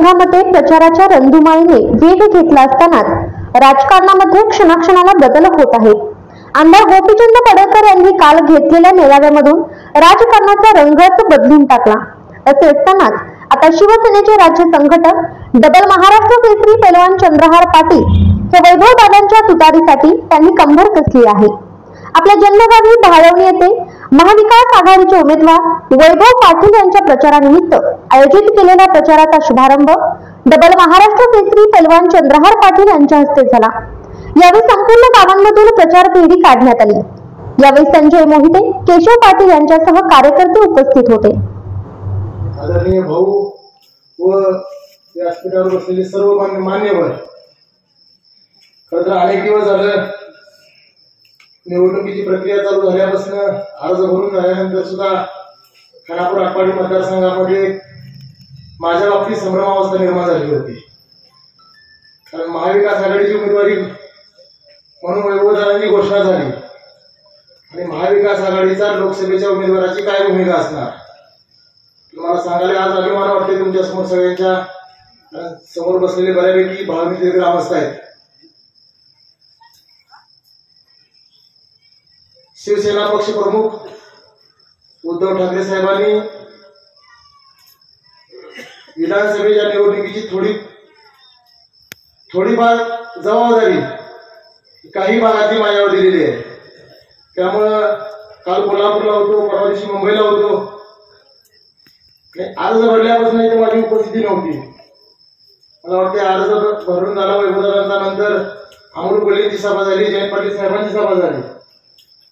मतदारसंघामध्ये प्रचाराच्या रणधुमाळीने वेग घेतला असतानाच राजकारणामध्ये क्षणाक्षणाला बदल होत आहे। आमदार गोपीचंद पडळकर यांनी काल घेतलेल्या मेळाव्यामधून राजकारणाचा रंगच बदलून टाकला। असे असतानाच आता शिवसेनेचे राज्य संघटक डबल महाराष्ट्र केसरी पैलवान चंद्रहार पाटील हे वैभव दादांच्या तुतारीसाठी त्यांनी कंबर कसली आहे। आपल्या जन्मगावी भाळवणी येथे महाविकास आघाडीचे उमेदवार वैभव पाटील यांच्या प्रचारानिमित्त आयोजित केलेल्या प्रचाराचा शुभारंभ डबल महाराष्ट्र केसरी पैलवान चंद्रहार पाटील यांच्या हस्ते झाला। यावेळी संपूर्ण गावांमधून प्रचार फेरी काढण्यात आली। यावेळी संजय मोहिते, केशव पाटील यांच्यासह कार्यकर्ते उपस्थित होते। आदरणीय भाऊ व व्यासपीठावर बसलेले सर्व मान्यवर, खरं तर अनेक दिवस झालं निवडणुकीची प्रक्रिया चालू झाल्यापासून अर्ज भरून झाल्यानंतर सुद्धा खानापूर आटपाडी मतदारसंघामध्ये माझ्या बाबतीत संभ्रमावस्था निर्माण झाली होती। कारण महाविकास आघाडीची उमेदवारी म्हणून वैभवदादांची घोषणा झाली आणि महाविकास आघाडीचा लोकसभेच्या उमेदवाराची काय भूमिका असणार तुम्हाला सांगायला आज अभिमान वाटते। तुमच्या समोर सगळ्यांच्या समोर बसलेले बऱ्यापैकी भावनिक ग्रामस्थ आहेत। शिवसेना पक्ष प्रमुख उद्धव ठाकरे साहेबांनी विधानसभेच्या निवडणुकीची थोडीफार जबाबदारी काही भागातली माझ्यावर दिलेली आहे। त्यामुळं काल कोल्हापूरला होतो, परवा दिवशी मुंबईला होतो, अर्ज भरल्यापासून इथे माझी उपस्थिती नव्हती। मला वाटते अर्ज भरून झाला वैभवदादांचा, नंतर अमोल कोल्हेची सभा झाली, जयंत पाटील साहेबांची सभा झाली।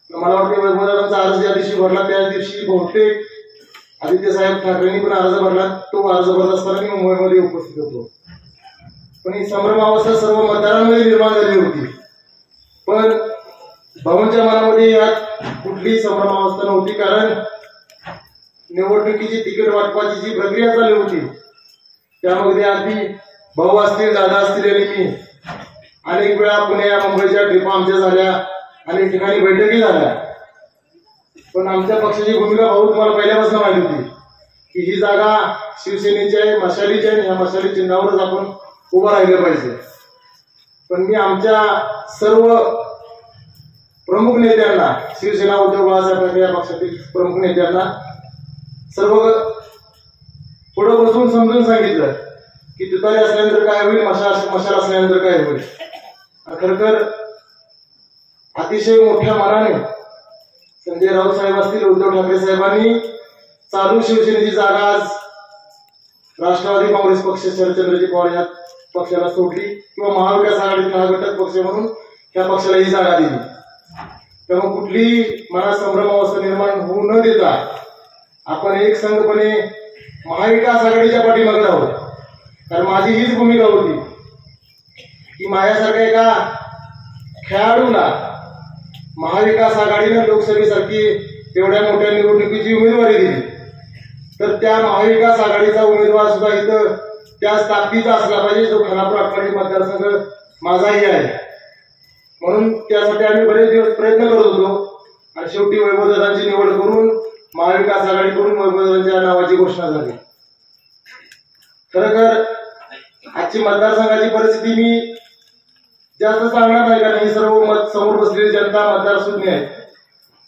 मला वाटते वैभवदादांचा अर्ज ज्या दिवशी भरला त्याच दिवशी बहुतेक आदित्य साहेब ठाकरेंनी पण अर्ज भरला। तो अर्ज भरत असताना मी मुंबईमध्ये उपस्थित होतो। पण ही संभ्रमावस्था सर्व मतदारांमध्ये निर्माण झाली होती, पण भाऊंच्या मनामध्ये यात कुठलीही संभ्रमावस्था नव्हती। कारण निवडणुकीची तिकीट वाटपाची जी प्रक्रिया चालू होती त्यामध्ये आधी भाऊ असतील, दादा असतील आणि मी अनेक वेळा पुण्या मुंबईच्या ट्रिपा आमच्या झाल्या, अनेक ठिकाणी बैठकी झाल्या। पण आमच्या पक्षाची भूमिका भाऊ तुम्हाला पहिल्यापासून माहिती होती की ही जागा शिवसेनेची आहे, मशालीची आहे, या मशाली चिन्हावरच आपण उभं राहिलं पाहिजे। पण मी आमच्या सर्व प्रमुख नेत्यांना, शिवसेना उद्धव बाळासाहेब ठाकरे या पक्षातील प्रमुख नेत्यांना सर्व पुढे बसून समजून सांगितलं की तुतारी असल्यानंतर काय होईल, मशाल असल्यानंतर काय होईल। खरखर अतिशय मोठ्या मनाने संजय राऊत साहेब असतील, उद्धव ठाकरे साहेबांनी चालू शिवसेनेची जागा आज राष्ट्रवादी काँग्रेस पक्ष शरदचंद्रजी पवार या पक्षाला सोडली किंवा महाविकास आघाडीतील हा घटक पक्ष म्हणून या पक्षाला ही जागा दिली। त्यामुळे कुठलीही मनात संभ्रमावस्था निर्माण होऊ न देता आपण एक संघपणे महाविकास आघाडीच्या पाठीमागे आहोत। कारण माझी हीच भूमिका होती की माझ्यासारख्या एका खेळाडूला महाविकास आघाडीने लोकसभेसारखी एवढ्या मोठ्या निवडणुकीची उमेदवारी दिली तर त्या महाविकास आघाडीचा उमेदवार सुद्धा इथं त्याच ताकदीचा असला पाहिजे जो खानापूर आटपाडी मतदारसंघ माझाही आहे। म्हणून त्यासाठी आम्ही बरेच दिवस प्रयत्न करत होतो आणि शेवटी वैभवदादांची निवड करून महाविकास आघाडीकडून वैभवदादांच्या नावाची घोषणा झाली। खरंतर आजची मतदारसंघाची परिस्थिती मी जास्त सांगणार नाही, कारण ही सर्व समोर बसलेली जनता मतदार सुज्ञ आहे।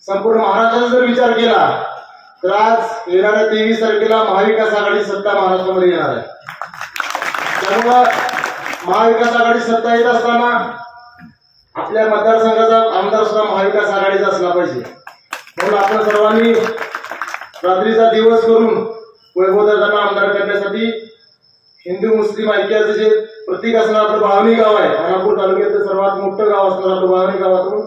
संपूर्ण महाराष्ट्राचा जर विचार केला तर आज येणाऱ्या 23 तारखेला महाविकास आघाडी सत्ता महाराष्ट्रामध्ये येणार आहे। त्यामुळं महाविकास आघाडी सत्ता येत असताना आपल्या मतदारसंघाचा आमदार सुद्धा महाविकास आघाडीचा असला पाहिजे। म्हणून आपण सर्वांनी रात्रीचा दिवस करून वैभवदादांना आमदार करण्यासाठी हिंदू मुस्लिम ऐक्याचं जे प्रतीक असणार आपलं भावनी गाव आहे, खानापूर तालुक्यातलं सर्वात मोठं गाव असणार आपलं भावनी गावातून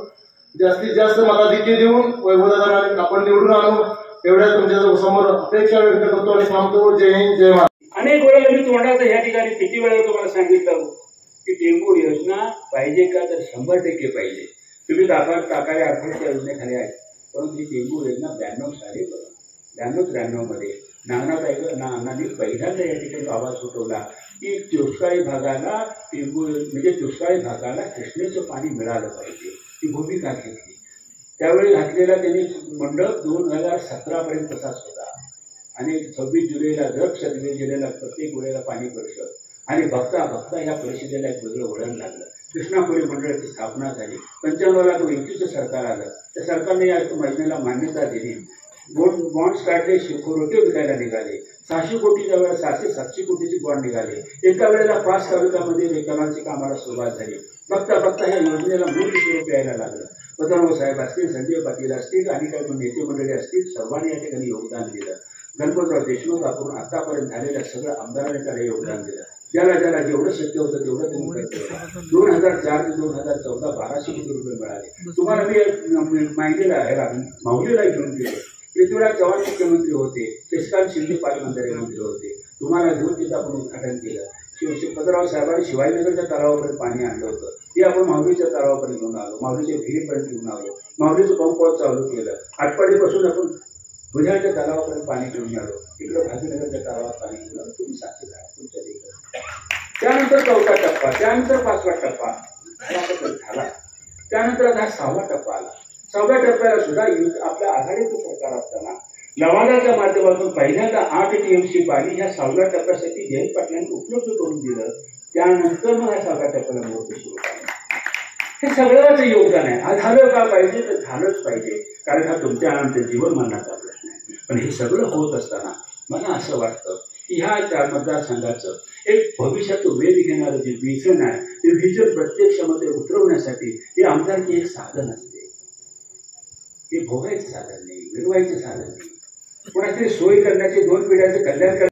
जास्तीत जास्त मताधिक्य देऊन वैभवदादांना आपण निवडून आणू एवढ्या तुमच्या समोर अपेक्षा व्यक्त करतो आणि थांबतो। जय हिंद, जय महाराष्ट्र। अनेक वेळेला मी तोंडात या ठिकाणी किती वेळा तुम्हाला सांगितलं की टेंबू योजना पाहिजे का, तर 100% पाहिजे। तुम्ही टाकाळे अर्थाच्या योजनेखाली आहे, परंतु ही टेंबू योजना 92 मध्ये नानांनी पहिल्यांदा या ठिकाणी आवाज उठवला की दुष्काळी भागाला टेंबू म्हणजे दुष्काळी भागाला कृष्णेचं पाणी मिळालं पाहिजे, ती भूमिका घेतली। त्यावेळी घातलेला त्यांनी मंडप 2017 पर्यंत तसाच होता आणि 26 जुलैला दर 26 जुलैला प्रत्येक वेळेला पाणी परिषद आणि बघता बघता या परिषदेला एक वेगळं वळण लागलं. कृष्णा खोरे मंडळाची स्थापना झाली. 95ला तो युतीचं सरकार आलं. त्या सरकारने या योजनेला मान्यता दिली. बॉन्ड्स काढले, रोटे विकायला निघाले. 600 कोटीच्या वेळेला 600-700 कोटीचे बॉन्ड निघाले. एका वेळेला 5 तालुक्यामध्ये रेकॉर्डची कामाला सुरुवात झाली. बघता बघता ह्या योजनेला मूळ स्वरूप यायला लागलं. पतंगराव साहेब असतील, संजय पाटील असतील आणि काही नेते मंडळी असतील, सर्वांनी या ठिकाणी योगदान दिलं. गणपतराव देशमुख आपण आतापर्यंत झालेल्या सगळ्या आमदारांनी त्याला योगदान दिलं. ज्याला ज्याला जेवढं शक्य होतं तेवढं त्यांनी करतो. 2004 ते 2014 1200 कोटी रुपये मिळाले. तुम्हाला मी माहितीला माहुलीला घेऊन गेलो. पृथ्वीराज चव्हाण मुख्यमंत्री होते, शशिकांत शिंदे पालकमंत्री मंत्री होते. तुम्हाला घेऊन तिथं आपण उद्घाटन केलं. पतंगराव साहेबांनी शिवाजीनगरच्या तलावापर्यंत पाणी आणलं होतं. ते आपण माहुलीच्या तलावापर्यंत घेऊन आलो, माहुलीच्या विहिरीपर्यंत घेऊन आलो, माहुलीचं पंप चालू केलं. आटपाडीपासून आपण बुधाच्या तलावापर्यंत पाणी घेऊन आलो. तिकडं भाजीनगरच्या तलावात पाणी घेऊन आलो. तुम्ही साक्षीदार आहात तुमच्या देखील. त्यानंतर 4था टप्पा, त्यानंतर 5वा टप्पा झाला. त्यानंतर आता 6वा टप्पा आला. 6व्या टप्प्याला सुद्धा आपल्या आघाडीचं सरकार असताना लवादाच्या माध्यमातून पहिल्यांदा 8 TMC पाणी ह्या 6व्या टप्प्यासाठी जयंत पाटलांनी उपलब्ध करून दिलं. त्यानंतर मग ह्या 6व्या टप्प्याला मोर्चे सुरू झाले. हे सगळ्याचं योगदान आहे. आज झालं का पाहिजे तर झालंच पाहिजे, कारण हा तुमच्या आमच्या जीवनमानाचा प्रश्न आहे. पण हे सगळं होत असताना मला असं वाटतं की ह्या मतदारसंघाचं एक भविष्याचं वेध घेणारं जे विजन आहे, ते विजन प्रत्यक्षामध्ये उतरवण्यासाठी हे आमदारकी एक साधन असते. हे भोगायचं साधन नाही, मिळवायचं साधन नाही. कोणातरी सोय करण्याचे, 2 पिढ्याचं कल्याण